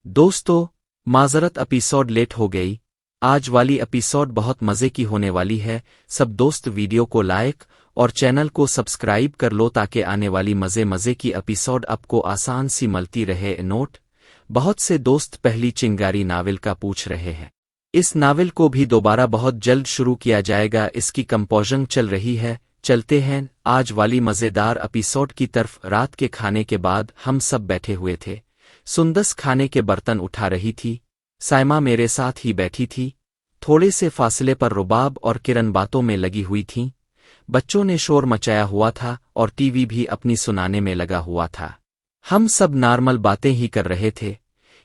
दोस्तों, माजरत episode late हो गई। आज वाली एपिसोड बहुत मज़े की होने वाली है। सब दोस्त वीडियो को लाइक और चैनल को सब्सक्राइब कर लो ताकि आने वाली मज़े की एपिसोड आपको आसान सी मिलती रहे। नोट: बहुत से दोस्त पहली चिंगारी नावल का पूछ रहे हैं। इस नावल को भी दोबारा बहुत जल्द शुरू किया जाएगा। इसकी कंपोजिंग चल रही है। चलते हैं आज वाली मज़ेदार एपिसोड की तरफ। रात के खाने के बाद हम सब बैठे हुए थे। सुंदस खाने के बर्तन उठा रही थी। साइमा मेरे साथ ही बैठी थी। थोड़े से फासले पर रुबाब और किरण बातों में लगी हुई थीं। बच्चों ने शोर मचाया हुआ था और टीवी भी अपनी सुनाने में लगा हुआ था। हम सब नॉर्मल बातें ही कर रहे थे।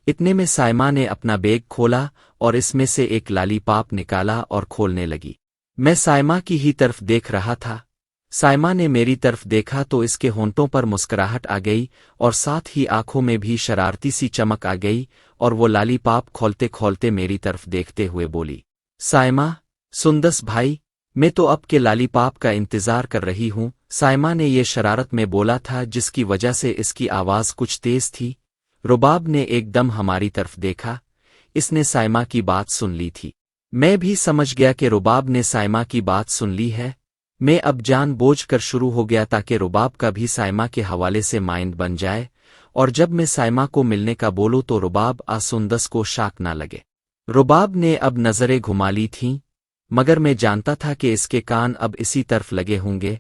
इतने में साइमा ने अपना बैग खोला और इसमें से एक लॉलीपॉप निकाला और खोलने लगी। मैं साइमा की ही तरफ देख रहा था। साइमा ने मेरी तरफ देखा तो इसके होंठों पर मुस्कुराहट आ गई और साथ ही आंखों में भी शरारती सी चमक आ गई और वो लॉलीपॉप खोलते खोलते मेरी तरफ देखते हुए बोली, साइमा, सुंदस भाई, मैं तो अब के लॉलीपॉप का इंतजार कर रही हूँ। साइमा ने ये शरारत में बोला था जिसकी वजह से इसकी आवाज़ कुछ तेज थी। रुबाब ने एकदम हमारी तरफ देखा। इसने साइमा की बात सुन ली थी। मैं भी समझ गया कि रुबाब ने साइमा की बात सुन ली है। मैं अब जानबूझकर शुरू हो गया ताकि रुबाब का भी साइमा के हवाले से माइंड बन जाए और जब मैं साइमा को मिलने का बोलूं तो रुबाब सुंदस को शाक ना लगे। रुबाब ने अब नज़रें घुमा ली थीं, मगर मैं जानता था कि इसके कान अब इसी तरफ लगे होंगे,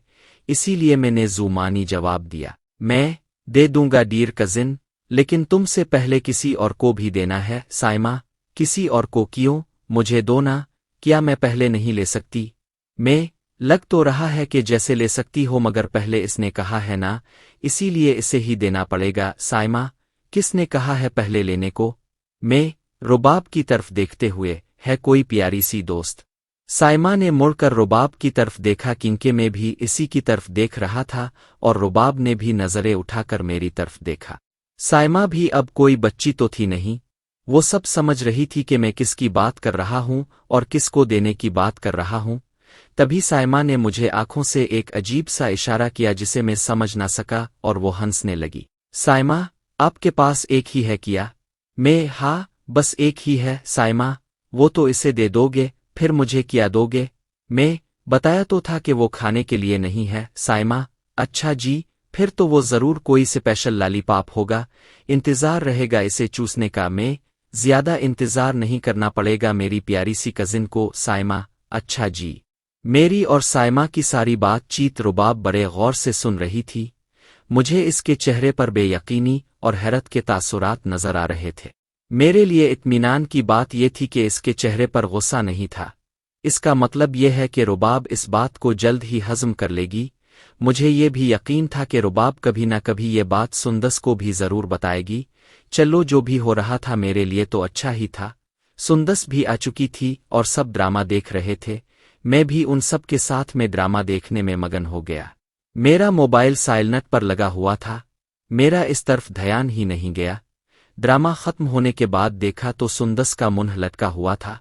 इसीलिए मैंने जुमानी जवाब दिया, मैं दे दूंगा डियर कजिन, लेकिन तुमसे पहले किसी और को भी देना है। साइमा, किसी और को क्यों? मुझे दो ना। क्या मैं पहले नहीं ले सकती? मैं लग तो रहा है कि जैसे ले सकती हो, मगर पहले इसने कहा है ना, इसीलिए इसे ही देना पड़ेगा। साइमा, किसने कहा है पहले लेने को? मैं, रुबाब की तरफ देखते हुए, है कोई प्यारी सी दोस्त? साइमा ने मुड़कर रुबाब की तरफ देखा क्योंकि मैं भी इसी की तरफ देख रहा था और रुबाब ने भी नज़रें उठाकर मेरी तरफ देखा। साइमा भी अब कोई बच्ची तो थी नहीं। वो सब समझ रही थी कि मैं किसकी बात कर रहा हूं और किसको देने की बात कर रहा हूं। तभी साइमा ने मुझे आंखों से एक अजीब सा इशारा किया जिसे मैं समझ ना सका और वो हंसने लगी। साइमा, आपके पास एक ही है क्या? मैं, हाँ, बस एक ही है। साइमा, वो तो इसे दे दोगे, फिर मुझे क्या दोगे? मैं, बताया तो था कि वो खाने के लिए नहीं है। साइमा, अच्छा जी, फिर तो वो ज़रूर कोई स्पेशल लॉलीपॉप होगा। इंतज़ार रहेगा इसे चूसने का। मैं, ज़्यादा इंतज़ार नहीं करना पड़ेगा मेरी प्यारी सी कजिन को। साइमा, अच्छा जी। मेरी और साइमा की सारी बातचीत रुबाब बड़े गौर से सुन रही थी। मुझे इसके चेहरे पर बेयकीनी और हैरत के तासुरात नजर आ रहे थे। मेरे लिए इत्मीनान की बात यह थी कि इसके चेहरे पर गुस्सा नहीं था। इसका मतलब यह है कि रुबाब इस बात को जल्द ही हज़म कर लेगी। मुझे ये भी यकीन था कि रुबाब कभी न कभी ये बात सुंदस को भी ज़रूर बताएगी। चलो, जो भी हो रहा था मेरे लिए तो अच्छा ही था। सुंदस भी आ चुकी थी और सब ड्रामा देख रहे थे। मैं भी उन सब के साथ में ड्रामा देखने में मगन हो गया। मेरा मोबाइल साइलेंट पर लगा हुआ था। मेरा इस तरफ ध्यान ही नहीं गया। ड्रामा खत्म होने के बाद देखा तो सुंदस का मुंह लटका हुआ था।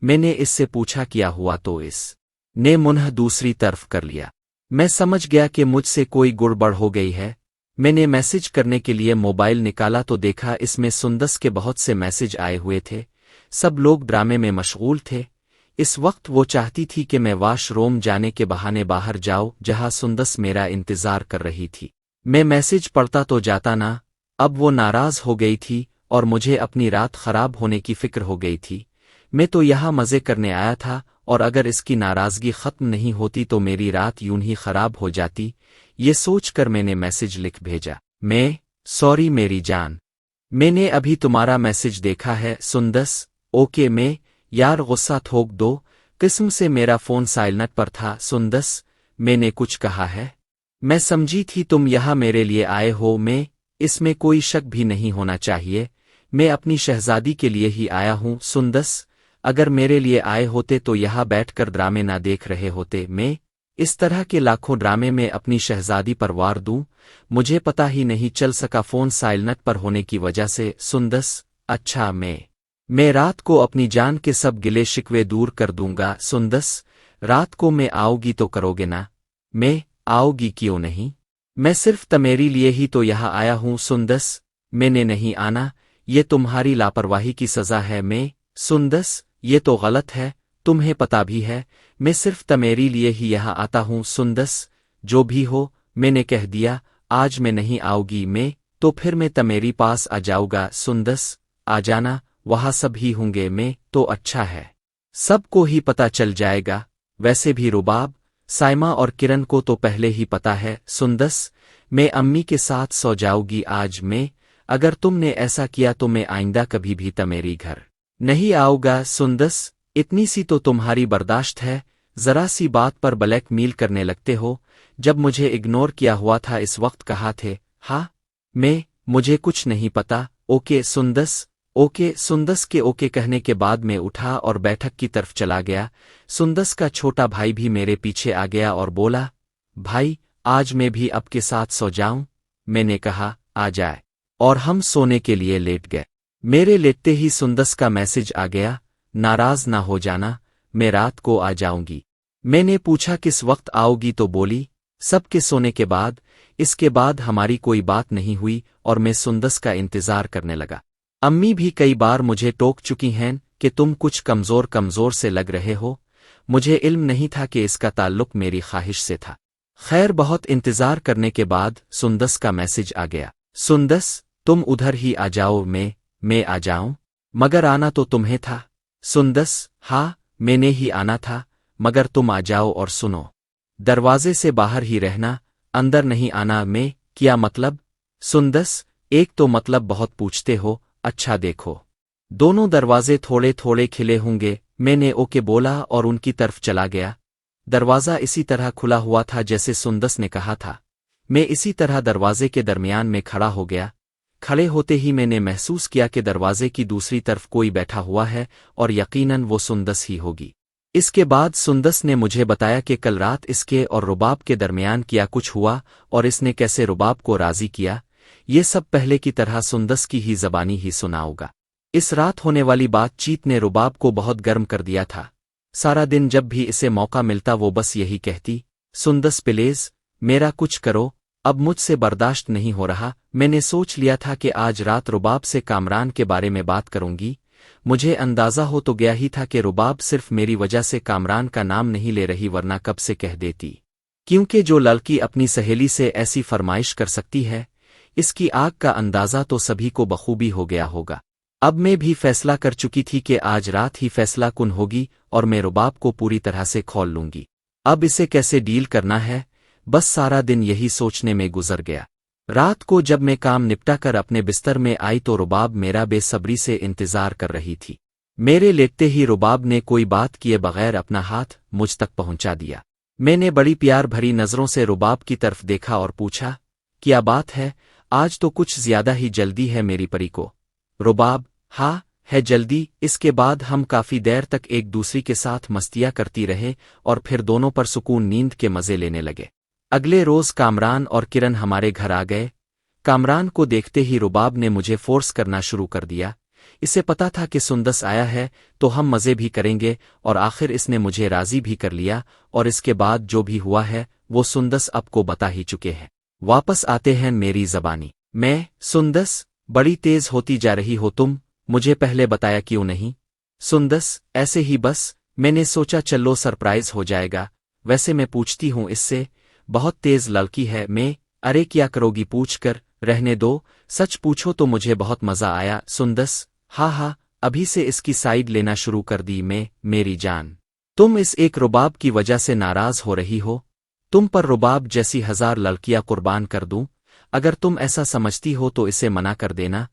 मैंने इससे पूछा क्या हुआ तो इस ने मुंह दूसरी तरफ कर लिया। मैं समझ गया कि मुझसे कोई गड़बड़ हो गई है। मैंने मैसेज करने के लिए मोबाइल निकाला तो देखा इसमें सुंदस के बहुत से मैसेज आए हुए थे। सब लोग ड्रामे में मशगूल थे। इस वक्त वो चाहती थी कि मैं वॉशरूम जाने के बहाने बाहर जाऊं, जहां सुंदस मेरा इंतजार कर रही थी। मैं मैसेज पढ़ता तो जाता ना। अब वो नाराज हो गई थी और मुझे अपनी रात खराब होने की फिक्र हो गई थी। मैं तो यहाँ मज़े करने आया था और अगर इसकी नाराज़गी ख़त्म नहीं होती तो मेरी रात यूं ही खराब हो जाती। ये सोचकर मैंने मैसेज लिख भेजा, मैं, सॉरी मेरी जान, मैंने अभी तुम्हारा मैसेज देखा है। सुंदस, ओके। मैं, यार गुस्सा थोक दो, किस्म से मेरा फ़ोन साइलेंट पर था। सुंदस, मैंने कुछ कहा है? मैं समझी थी तुम यहाँ मेरे लिए आए हो। मैं, इसमें कोई शक भी नहीं होना चाहिए। मैं अपनी शहजादी के लिए ही आया हूँ। सुंदस, अगर मेरे लिए आए होते तो यहाँ बैठकर ड्रामे ना देख रहे होते। मैं, इस तरह के लाखों ड्रामे में अपनी शहजादी पर वार दूं, मुझे पता ही नहीं चल सका फ़ोन साइलेंट पर होने की वजह से। सुंदस, अच्छा। मैं रात को अपनी जान के सब गिले शिकवे दूर कर दूंगा। सुंदस, रात को मैं आओगी तो करोगे ना? मैं, आओगी क्यों नहीं? मैं सिर्फ तुम्हारे लिए ही तो यहाँ आया हूँ। सुंदस, मैंने नहीं आना, ये तुम्हारी लापरवाही की सज़ा है। मैं सुंदस, ये तो गलत है, तुम्हें पता भी है मैं सिर्फ तुम्हारे लिए ही यहाँ आता हूँ। सुंदस, जो भी हो, मैंने कह दिया आज मैं नहीं आऊँगी। मैं तो फिर मैं तुम्हारी पास आ जाऊँगा। सुंदस, आ जाना, वहाँ सब ही होंगे। मैं तो अच्छा है, सबको ही पता चल जाएगा। वैसे भी रुबाब, साइमा और किरण को तो पहले ही पता है। सुंदस, मैं अम्मी के साथ सो जाऊँगी आज। मैं अगर तुमने ऐसा किया तो मैं आइंदा कभी भी तुम्हारी घर नहीं आऊँगा। सुंदस, इतनी सी तो तुम्हारी बर्दाश्त है, जरा सी बात पर ब्लैकमेल करने लगते हो। जब मुझे इग्नोर किया हुआ था इस वक्त कहा थे हाँ मुझे कुछ नहीं पता। Okay Sundas, okay. सुंदस के ओके कहने के बाद मैं उठा और बैठक की तरफ चला गया। सुंदस का छोटा भाई भी मेरे पीछे आ गया और बोला, भाई आज मैं भी आपके साथ सो जाऊं? मैंने कहा आ जाए, और हम सोने के लिए लेट गए। मेरे लेटते ही सुंदस का मैसेज आ गया, नाराज ना हो जाना, मैं रात को आ जाऊंगी। मैंने पूछा किस वक्त आओगी तो बोली सबके सोने के बाद। इसके बाद हमारी कोई बात नहीं हुई और मैं सुंदस का इंतजार करने लगा। अम्मी भी कई बार मुझे टोक चुकी हैं कि तुम कुछ कमजोर कमजोर से लग रहे हो। मुझे इल्म नहीं था कि इसका ताल्लुक मेरी ख्वाहिश से था। खैर, बहुत इंतजार करने के बाद सुंदस का मैसेज आ गया, सुंदस तुम उधर ही आ जाओ। मैं आ जाऊं? मगर आना तो तुम्हें था। सुंदस, हाँ मैंने ही आना था, मगर तुम आ जाओ और सुनो, दरवाजे से बाहर ही रहना, अंदर नहीं आना। मैं क्या मतलब? सुंदस, एक तो मतलब बहुत पूछते हो। अच्छा देखो, दोनों दरवाजे थोड़े थोड़े खिले होंगे। मैंने ओके बोला और उनकी तरफ चला गया। दरवाज़ा इसी तरह खुला हुआ था जैसे सुंदस ने कहा था। मैं इसी तरह दरवाजे के दरमियान में खड़ा हो गया। खड़े होते ही मैंने महसूस किया कि दरवाजे की दूसरी तरफ कोई बैठा हुआ है और यकीनन वो सुंदस ही होगी। इसके बाद सुंदस ने मुझे बताया कि कल रात इसके और रुबाब के दरमियान क्या कुछ हुआ और इसने कैसे रुबाब को राज़ी किया। ये सब पहले की तरह सुंदस की ही ज़बानी ही सुनाऊंगा। इस रात होने वाली बातचीत ने रुबाब को बहुत गर्म कर दिया था। सारा दिन जब भी इसे मौका मिलता वो बस यही कहती, सुंदस प्लीज मेरा कुछ करो, अब मुझसे बर्दाश्त नहीं हो रहा। मैंने सोच लिया था कि आज रात रुबाब से कामरान के बारे में बात करूंगी। मुझे अंदाज़ा हो तो गया ही था कि रुबाब सिर्फ मेरी वजह से कामरान का नाम नहीं ले रही, वरना कब से कह देती। क्योंकि जो लड़की अपनी सहेली से ऐसी फरमाइश कर सकती है, इसकी आग का अंदाज़ा तो सभी को बखूबी हो गया होगा। अब मैं भी फैसला कर चुकी थी कि आज रात ही फैसला कुन होगी और मैं रुबाब को पूरी तरह से खोल लूंगी। अब इसे कैसे डील करना है, बस सारा दिन यही सोचने में गुजर गया। रात को जब मैं काम निपटा कर अपने बिस्तर में आई तो रुबाब मेरा बेसब्री से इंतजार कर रही थी। मेरे लेटते ही रुबाब ने कोई बात किए बगैर अपना हाथ मुझ तक पहुंचा दिया। मैंने बड़ी प्यार भरी नज़रों से रुबाब की तरफ देखा और पूछा, क्या बात है, आज तो कुछ ज्यादा ही जल्दी है मेरी परी को? रुबाब, हाँ है जल्दी। इसके बाद हम काफी देर तक एक दूसरी के साथ मस्तियां करती रहे और फिर दोनों पर सुकून नींद के मजे लेने लगे। अगले रोज कामरान और किरण हमारे घर आ गए। कामरान को देखते ही रुबाब ने मुझे फोर्स करना शुरू कर दिया। इसे पता था कि सुंदस आया है तो हम मजे भी करेंगे, और आखिर इसने मुझे राजी भी कर लिया। और इसके बाद जो भी हुआ है वो सुंदस अब को बता ही चुके हैं। वापस आते हैं मेरी जबानी। मैं सुंदस, बड़ी तेज होती जा रही हो तुम, मुझे पहले बताया क्यों नहीं? सुंदस, ऐसे ही बस, मैंने सोचा चलो सरप्राइज हो जाएगा। वैसे मैं पूछती हूँ इससे, बहुत तेज लड़की है। मैं, अरे क्या करोगी पूछ कर, रहने दो, सच पूछो तो मुझे बहुत मजा आया। सुंदस, हाँ अभी से इसकी साइड लेना शुरू कर दी। मैं, मेरी जान, तुम इस एक रुबाब की वजह से नाराज हो रही हो? तुम पर रुबाब जैसी 1000 लड़कियां कुर्बान कर दूं। अगर तुम ऐसा समझती हो तो इसे मना कर देना।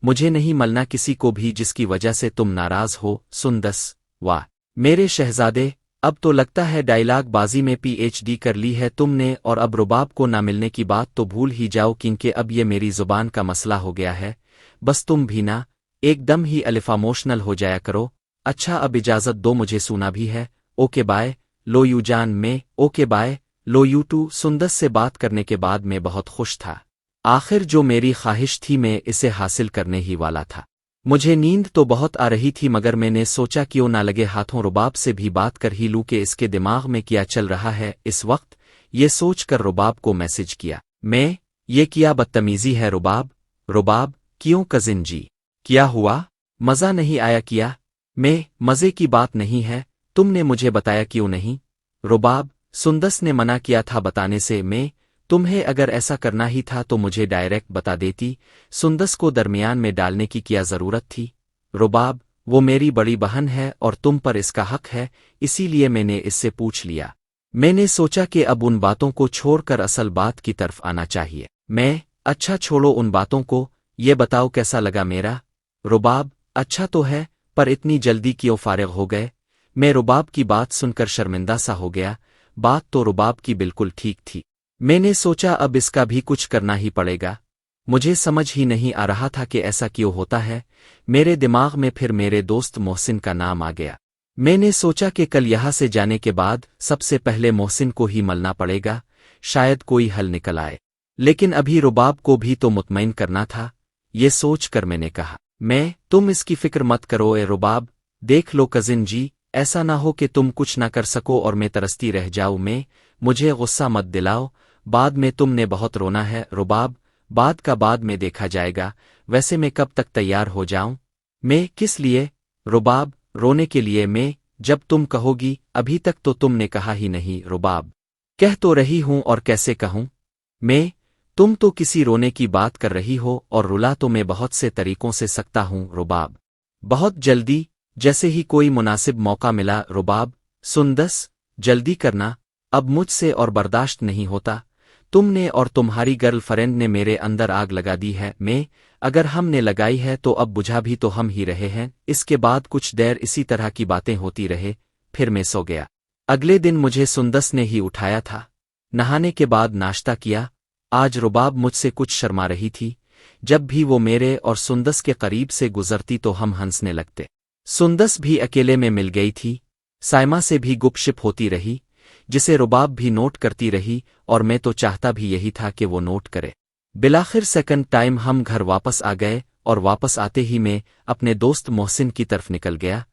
मुझे नहीं मलना किसी को भी जिसकी वजह से तुम नाराज हो। सुंदस, वाह मेरे शहजादे, अब तो लगता है डायलॉग बाजी में PhD कर ली है तुमने, और अब रुबाब को ना मिलने की बात तो भूल ही जाओ, क्योंकि अब ये मेरी जुबान का मसला हो गया है। बस तुम भी ना एकदम ही अलिफामोशनल हो जाया करो। अच्छा अब इजाजत दो, मुझे सुना भी है। ओके बाय, लो यू जान। मैं, okay bye, love you too. Sundas से बात करने के बाद मैं बहुत खुश था। आखिर जो मेरी ख्वाहिश थी मैं इसे हासिल करने ही वाला था। मुझे नींद तो बहुत आ रही थी, मगर मैंने सोचा क्यों ना लगे हाथों रुबाब से भी बात कर ही लूं कि इसके दिमाग में क्या चल रहा है इस वक्त। ये सोच कर रुबाब को मैसेज किया। मैं, ये क्या बदतमीजी है रुबाब? रुबाब, क्यों कजिन जी? क्या हुआ? मज़ा नहीं आया क्या? मैं मज़े की बात नहीं है, तुमने मुझे बताया क्यों नहीं? रुबाब, सुंदस ने मना किया था बताने से। मैं तुम्हें अगर ऐसा करना ही था तो मुझे डायरेक्ट बता देती, सुंदस को दरमियान में डालने की क्या ज़रूरत थी? रुबाब, वो मेरी बड़ी बहन है और तुम पर इसका हक है, इसीलिए मैंने इससे पूछ लिया। मैंने सोचा कि अब उन बातों को छोड़कर असल बात की तरफ आना चाहिए। मैं, अच्छा छोड़ो उन बातों को, ये बताओ कैसा लगा मेरा? रुबाब, अच्छा तो है, पर इतनी जल्दी क्यों फारिग हो गए? मैं रुबाब की बात सुनकर शर्मिंदा सा हो गया। बात तो रुबाब की बिल्कुल ठीक थी। मैंने सोचा अब इसका भी कुछ करना ही पड़ेगा। मुझे समझ ही नहीं आ रहा था कि ऐसा क्यों होता है। मेरे दिमाग में फिर मेरे दोस्त मोहसिन का नाम आ गया। मैंने सोचा कि कल यहाँ से जाने के बाद सबसे पहले मोहसिन को ही मलना पड़ेगा, शायद कोई हल निकल आए। लेकिन अभी रुबाब को भी तो मुतमईन करना था। ये सोच कर मैंने कहा, तुम इसकी फिक्र मत करो ए रुबाब, देख लो कजिन जी, ऐसा ना हो कि तुम कुछ ना कर सको और मैं तरसती रह जाऊं। मुझे गुस्सा मत दिलाओ, बाद में तुमने बहुत रोना है रुबाब, बाद का बाद में देखा जाएगा। वैसे मैं कब तक तैयार हो जाऊं? मैं किस लिए? रुबाब, रोने के लिए। मैं, जब तुम कहोगी, अभी तक तो तुमने कहा ही नहीं। रुबाब, कह तो रही हूं और कैसे कहूं? मैं, तुम तो किसी रोने की बात कर रही हो और रुला तो मैं बहुत से तरीकों से सकता हूं रुबाब। बहुत जल्दी, जैसे ही कोई मुनासिब मौका मिला रुबाब। सुंदस, जल्दी करना, अब मुझसे और बर्दाश्त नहीं होता। तुमने और तुम्हारी गर्लफ्रेंड ने मेरे अंदर आग लगा दी है। मैं, अगर हमने लगाई है तो अब बुझा भी तो हम ही रहे हैं। इसके बाद कुछ देर इसी तरह की बातें होती रहे, फिर मैं सो गया। अगले दिन मुझे सुंदस ने ही उठाया था। नहाने के बाद नाश्ता किया। आज रुबाब मुझसे कुछ शर्मा रही थी। जब भी वो मेरे और सुंदस के करीब से गुजरती तो हम हंसने लगते। सुंदस भी अकेले में मिल गई थी। साइमा से भी गुपशिप होती रही, जिसे रुबाब भी नोट करती रही, और मैं तो चाहता भी यही था कि वो नोट करे। बिलाखिर सेकंड टाइम हम घर वापस आ गए और वापस आते ही मैं अपने दोस्त मोहसिन की तरफ निकल गया।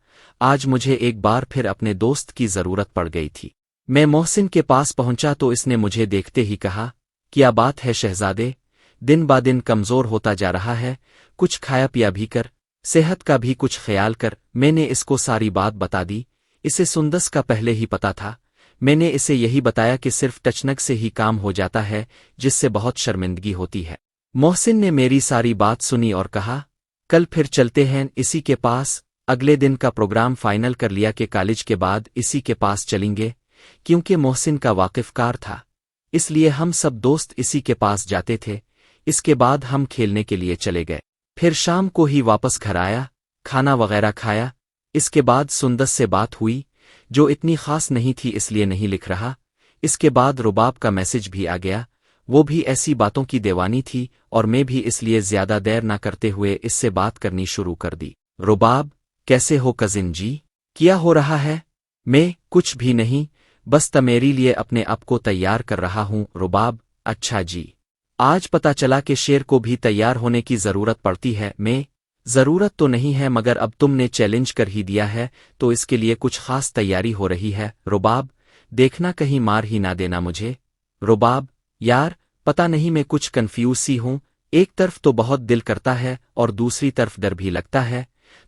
आज मुझे एक बार फिर अपने दोस्त की ज़रूरत पड़ गई थी। मैं मोहसिन के पास पहुंचा तो इसने मुझे देखते ही कहा, क्या बात है शहजादे, दिन बा दिन कमज़ोर होता जा रहा है, कुछ खाया पिया भी कर, सेहत का भी कुछ ख्याल कर। मैंने इसको सारी बात बता दी। इसे सुंदस का पहले ही पता था। मैंने इसे यही बताया कि सिर्फ टचनक से ही काम हो जाता है, जिससे बहुत शर्मिंदगी होती है। मोहसिन ने मेरी सारी बात सुनी और कहा, कल फिर चलते हैं इसी के पास। अगले दिन का प्रोग्राम फाइनल कर लिया कि कॉलेज के बाद इसी के पास चलेंगे। क्योंकि मोहसिन का वाकिफकार था, इसलिए हम सब दोस्त इसी के पास जाते थे। इसके बाद हम खेलने के लिए चले गए। फिर शाम को ही वापस घर आया, खाना वगैरह खाया। इसके बाद सुंदस से बात हुई, जो इतनी खास नहीं थी इसलिए नहीं लिख रहा। इसके बाद रुबाब का मैसेज भी आ गया, वो भी ऐसी बातों की दीवानी थी और मैं भी इसलिए ज्यादा देर ना करते हुए इससे बात करनी शुरू कर दी। रुबाब, कैसे हो कजिन जी? क्या हो रहा है? मैं, कुछ भी नहीं, बस मेरे लिए अपने आप को तैयार कर रहा हूं। रुबाब, अच्छा जी, आज पता चला कि शेर को भी तैयार होने की ज़रूरत पड़ती है। मैं, ज़रूरत तो नहीं है मगर अब तुमने चैलेंज कर ही दिया है तो इसके लिए कुछ खास तैयारी हो रही है। रुबाब, देखना कहीं मार ही ना देना मुझे। रुबाब, यार पता नहीं मैं कुछ कंफ्यूज सी हूं, एक तरफ तो बहुत दिल करता है और दूसरी तरफ डर भी लगता है।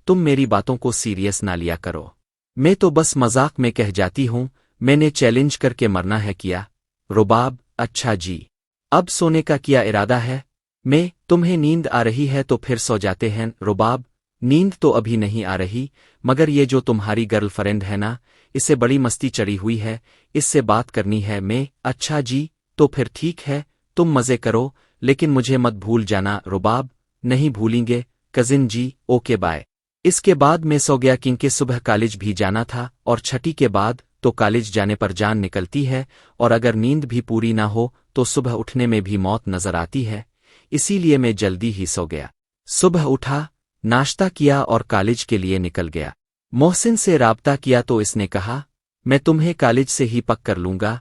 तुम मेरी बातों को सीरियस ना लिया करो, मैं तो बस मजाक में कह जाती हूं। मैंने चैलेंज करके मरना है क्या? रुबाब, अच्छा जी, अब सोने का क्या इरादा है? मैं, तुम्हें नींद आ रही है तो फिर सो जाते हैं। रुबाब, नींद तो अभी नहीं आ रही, मगर ये जो तुम्हारी गर्लफ्रेंड है ना, इसे बड़ी मस्ती चढ़ी हुई है, इससे बात करनी है। मैं, अच्छा जी, तो फिर ठीक है, तुम मज़े करो, लेकिन मुझे मत भूल जाना। रुबाब, नहीं भूलेंगे कजिन जी, ओके बाय। इसके बाद मैं सो गया क्योंकि सुबह कॉलेज भी जाना था और छठी के बाद तो कॉलेज जाने पर जान निकलती है, और अगर नींद भी पूरी ना हो तो सुबह उठने में भी मौत नजर आती है, इसीलिए मैं जल्दी ही सो गया। सुबह उठा, नाश्ता किया और कॉलेज के लिए निकल गया। मोहसिन से राब्ता किया तो इसने कहा, मैं तुम्हें कॉलेज से ही पक कर लूंगा।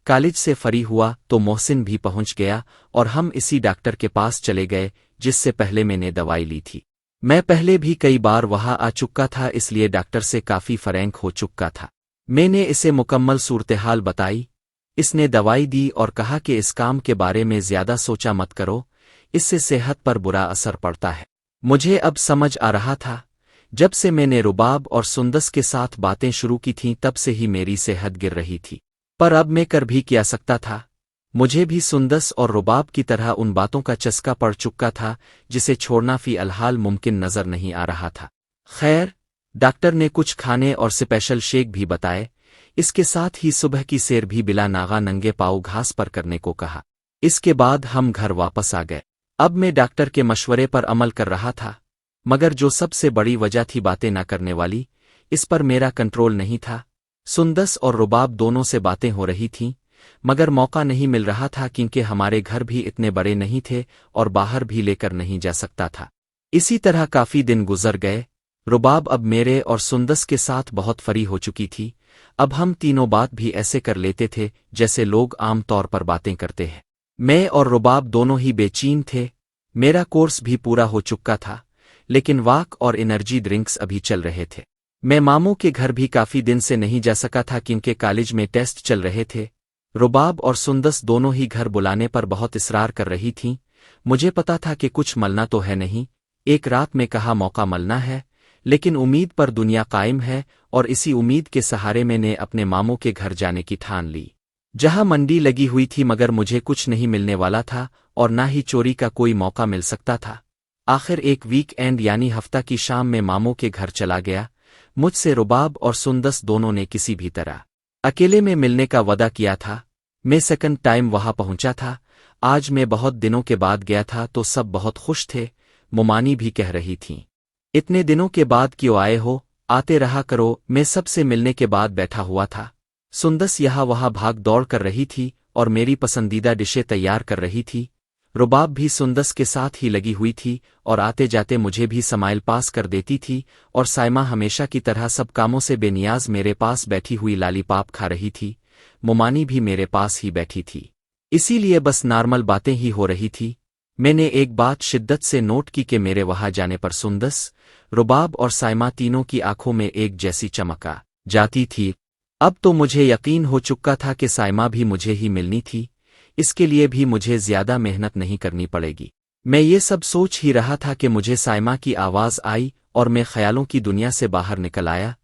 कॉलेज से फ्री हुआ तो मोहसिन भी पहुंच गया और हम इसी डॉक्टर के पास चले गए जिससे पहले मैंने दवाई ली थी। मैं पहले भी कई बार वहां आ चुका था, इसलिए डॉक्टर से काफी फ्रैंक हो चुका था। मैंने इसे मुकम्मल सूरत-ए-हाल बताई। इसने दवाई दी और कहा कि इस काम के बारे में ज्यादा सोचा मत करो, इससे सेहत पर बुरा असर पड़ता है। मुझे अब समझ आ रहा था, जब से मैंने रुबाब और सुंदस के साथ बातें शुरू की थीं तब से ही मेरी सेहत गिर रही थी। पर अब मैं कर भी क्या सकता था। मुझे भी सुंदस और रुबाब की तरह उन बातों का चस्का पड़ चुका था जिसे छोड़ना फी अलहाल मुमकिन नजर नहीं आ रहा था। खैर, डॉक्टर ने कुछ खाने और स्पेशल शेक भी बताए। इसके साथ ही सुबह की सैर भी बिला नागा नंगे पाँव घास पर करने को कहा। इसके बाद हम घर वापस आ गए। अब मैं डॉक्टर के मशवरे पर अमल कर रहा था, मगर जो सबसे बड़ी वजह थी बातें न करने वाली, इस पर मेरा कंट्रोल नहीं था। सुंदस और रुबाब दोनों से बातें हो रही थीं, मगर मौका नहीं मिल रहा था क्योंकि हमारे घर भी इतने बड़े नहीं थे और बाहर भी लेकर नहीं जा सकता था। इसी तरह काफी दिन गुजर गए। रुबाब अब मेरे और सुंदस के साथ बहुत फरी हो चुकी थी। अब हम तीनों बात भी ऐसे कर लेते थे जैसे लोग आम तौर पर बातें करते हैं। मैं और रुबाब दोनों ही बेचैन थे। मेरा कोर्स भी पूरा हो चुका था, लेकिन वाक और एनर्जी ड्रिंक्स अभी चल रहे थे। मैं मामू के घर भी काफी दिन से नहीं जा सका था क्योंकि कॉलेज में टेस्ट चल रहे थे। रुबाब और सुंदस दोनों ही घर बुलाने पर बहुत इसरार कर रही थीं। मुझे पता था कि कुछ मलना तो है नहीं। एक रात में कहा मौका मलना है, लेकिन उम्मीद पर दुनिया कायम है और इसी उम्मीद के सहारे मैंने अपने मामू के घर जाने की ठान ली, जहां मंडी लगी हुई थी मगर मुझे कुछ नहीं मिलने वाला था और ना ही चोरी का कोई मौका मिल सकता था। आखिर एक वीक एंड यानी हफ्ता की शाम में मामू के घर चला गया। मुझसे रुबाब और सुंदस दोनों ने किसी भी तरह अकेले में मिलने का वादा किया था। मैं सेकंड टाइम वहां पहुंचा था। आज मैं बहुत दिनों के बाद गया था तो सब बहुत खुश थे। मुमानी भी कह रही थीं, इतने दिनों के बाद क्यों आए हो, आते रहा करो। मैं सबसे मिलने के बाद बैठा हुआ था। सुंदस यहाँ वहाँ भाग दौड़ कर रही थी और मेरी पसंदीदा डिशें तैयार कर रही थी। रुबाब भी सुंदस के साथ ही लगी हुई थी और आते जाते मुझे भी समाइल पास कर देती थी। और साइमा हमेशा की तरह सब कामों से बेनियाज मेरे पास बैठी हुई लालीपाप खा रही थी। मुमानी भी मेरे पास ही बैठी थी, इसीलिए बस नॉर्मल बातें ही हो रही थी। मैंने एक बात शिद्दत से नोट की कि मेरे वहां जाने पर सुंदस, रुबाब और साइमा तीनों की आंखों में एक जैसी चमक आ जाती थी। अब तो मुझे यकीन हो चुका था कि साइमा भी मुझे ही मिलनी थी। इसके लिए भी मुझे ज्यादा मेहनत नहीं करनी पड़ेगी। मैं ये सब सोच ही रहा था कि मुझे साइमा की आवाज आई और मैं ख्यालों की दुनिया से बाहर निकल आया।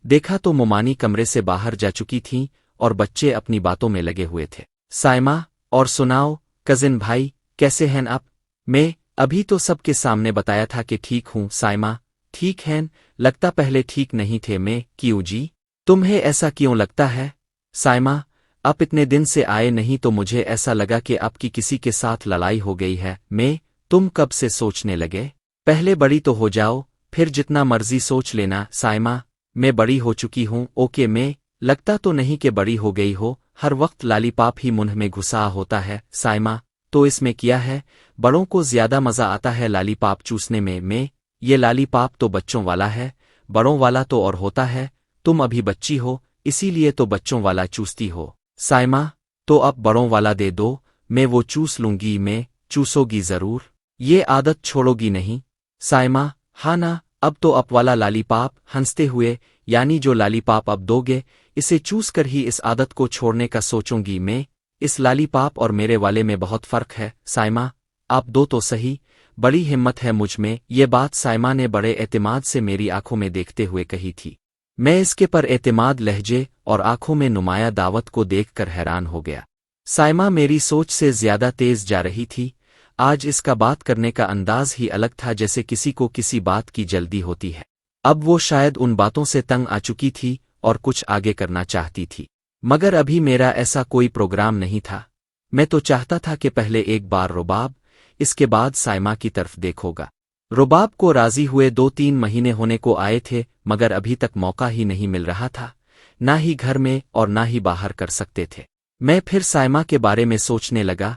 देखा तो मुमानी कमरे से बाहर जा चुकी थीं और बच्चे अपनी बातों में लगे हुए थे। साइमा, और सुनाओ कजिन भाई, कैसे हैं आप? मैं अभी तो सबके सामने बताया था कि ठीक हूँ। साइमा, ठीक हैं? लगता पहले ठीक नहीं थे। मैं, क्यों जी? तुम्हें ऐसा क्यों लगता है? साइमा, आप इतने दिन से आए नहीं तो मुझे ऐसा लगा कि आपकी किसी के साथ लड़ाई हो गई है। मैं, तुम कब से सोचने लगे? पहले बड़ी तो हो जाओ, फिर जितना मर्जी सोच लेना। साइमा, मैं बड़ी हो चुकी हूँ। ओके, मैं, लगता तो नहीं कि बड़ी हो गई हो। हर वक्त लालीपाप ही मुंह में घुसा होता है। साइमा, तो इसमें क्या है? बड़ों को ज्यादा मजा आता है लालीपाप चूसने में। मैं, ये लालीपाप तो बच्चों वाला है, बड़ों वाला तो और होता है। तुम अभी बच्ची हो, इसीलिए तो बच्चों वाला चूसती हो। साइमा, तो अब बड़ों वाला दे दो, मैं वो चूस लूंगी। मैं, चूसोगी जरूर, ये आदत छोड़ोगी नहीं? साइमा, हाँ ना, अब तो अप वाला लालीपाप। हंसते हुए, यानी जो लालीपाप अब दोगे, इसे चूस कर ही इस आदत को छोड़ने का सोचूंगी। मैं, इस लालीपाप और मेरे वाले में बहुत फर्क है। साइमा, आप दो तो सही, बड़ी हिम्मत है मुझ में। ये बात साइमा ने बड़े एतमाद से मेरी आंखों में देखते हुए कही थी। मैं इसके पर एतमाद लहजे और आंखों में नुमाया दावत को देखकर हैरान हो गया। साइमा मेरी सोच से ज्यादा तेज जा रही थी। आज इसका बात करने का अंदाज ही अलग था, जैसे किसी को किसी बात की जल्दी होती है। अब वो शायद उन बातों से तंग आ चुकी थी और कुछ आगे करना चाहती थी, मगर अभी मेरा ऐसा कोई प्रोग्राम नहीं था। मैं तो चाहता था कि पहले एक बार रुबाब, इसके बाद साइमा की तरफ देखोगा। रुबाब को राजी हुए 2-3 महीने होने को आए थे, मगर अभी तक मौका ही नहीं मिल रहा था, ना ही घर में और ना ही बाहर कर सकते थे। मैं फिर साइमा के बारे में सोचने लगा,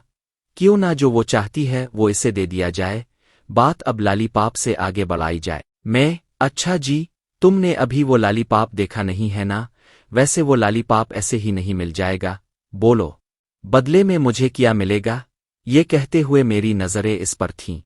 क्यों ना जो वो चाहती है वो इसे दे दिया जाए। बात अब लालीपाप से आगे बढ़ाई जाए। मैं, अच्छा जी, तुमने अभी वो लालीपाप देखा नहीं है ना? वैसे वो लालीपाप ऐसे ही नहीं मिल जाएगा। बोलो, बदले में मुझे क्या मिलेगा? ये कहते हुए मेरी नज़रें इस पर थीं।